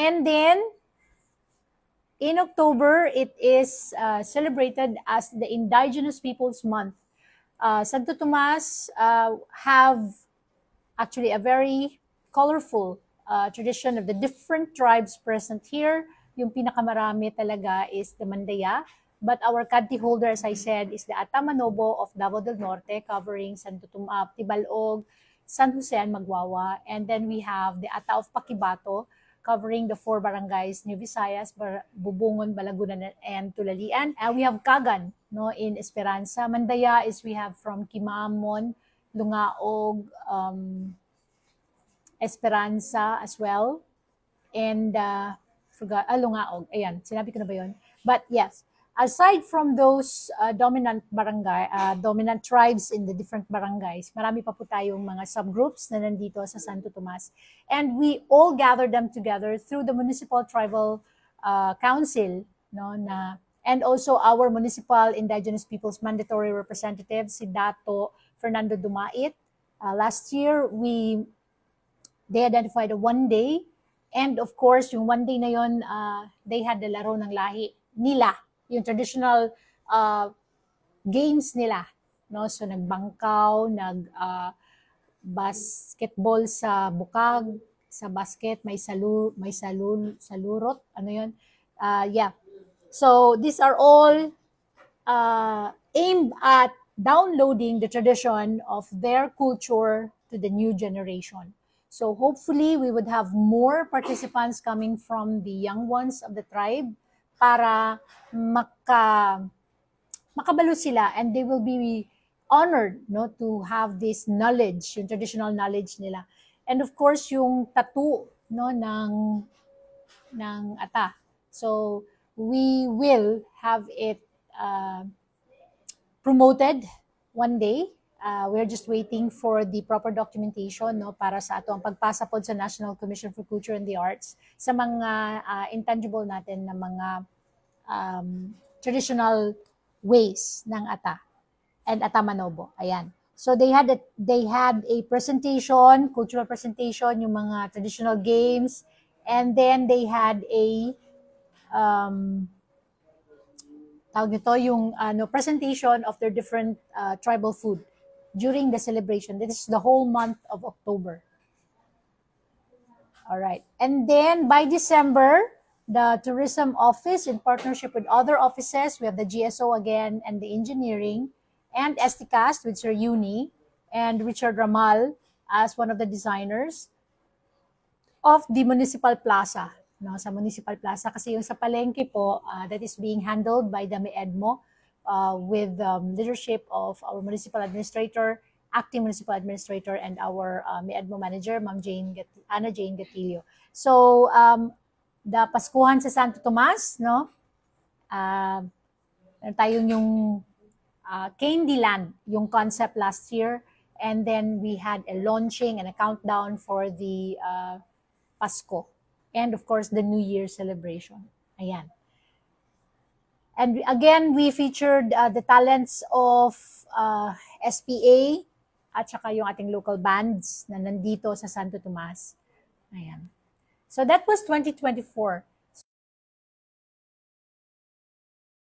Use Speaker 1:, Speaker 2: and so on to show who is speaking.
Speaker 1: And then, in October, it is celebrated as the Indigenous Peoples Month. Santo Tomas have actually a very colorful tradition of the different tribes present here. Yung pinakamarami talaga is the Mandaya. But our canty holder, as I said, is the Ata Manobo of Davao del Norte, covering Santo Tomas, Tibalog, San Jose, and Magwawa. And then we have the Ata of Paquibato, covering the 4 barangays, New Visayas, Bubungon, Balagunan, and Tulalian. And we have Kagan, no, in Esperanza. Mandaya is we have from Kimamon, Lungaog, Esperanza as well. And Lungaog. Ayan, sinabi ko na ba yun? But yes, aside from those dominant tribes in the different barangays, marami pa po tayong mga subgroups na nandito sa Santo Tomas. And we all gather them together through the Municipal Tribal Council, no, and also our Municipal Indigenous Peoples Mandatory Representative, si Dato Fernando Dumait. Last year, they identified a 1 day. And of course, yung 1 day na yon, they had the laro ng lahi nila, yung traditional games nila, no? So nagbangkaw, basketball sa bukag, sa basket may salurot, ano yun? Yeah. So these are all aimed at downloading the tradition of their culture to the new generation. So hopefully we would have more participants coming from the young ones of the tribe para makabalo sila, and they will be honored, no, to have this knowledge, yung traditional knowledge nila. And of course, yung tattoo, no, ng Ata. So we will have it promoted 1 day. We're just waiting for the proper documentation, no, para sa ato ang pagpasa pod sa National Commission for Culture and the Arts sa mga intangible natin na mga traditional ways ng Ata and Ata Manobo. Ayan. So they had a presentation, cultural presentation, yung mga traditional games, and then they had a tawag nito, yung presentation of their different tribal food during the celebration. This is the whole month of October. All right. And then by December, the Tourism Office, in partnership with other offices, we have the GSO again, and the Engineering, and Esticast with Sir Uni, and Richard Ramal as one of the designers of the Municipal Plaza. No, sa Municipal Plaza, kasi yung sa Palengke po, that is being handled by the MEDMO, with leadership of our municipal administrator, acting municipal administrator, and our MEDMO manager, Ma'am Ana Jane Gatillo. So, the Paskuhan sa Santo Tomas, no? Tayong yung Candyland, yung concept last year, and then we had a launching and a countdown for the Pasko, and of course the New Year celebration. Ayan. And again, we featured the talents of SPA at saka yung ating local bands na nandito sa Santo Tomas. Ayan. So that was 2024.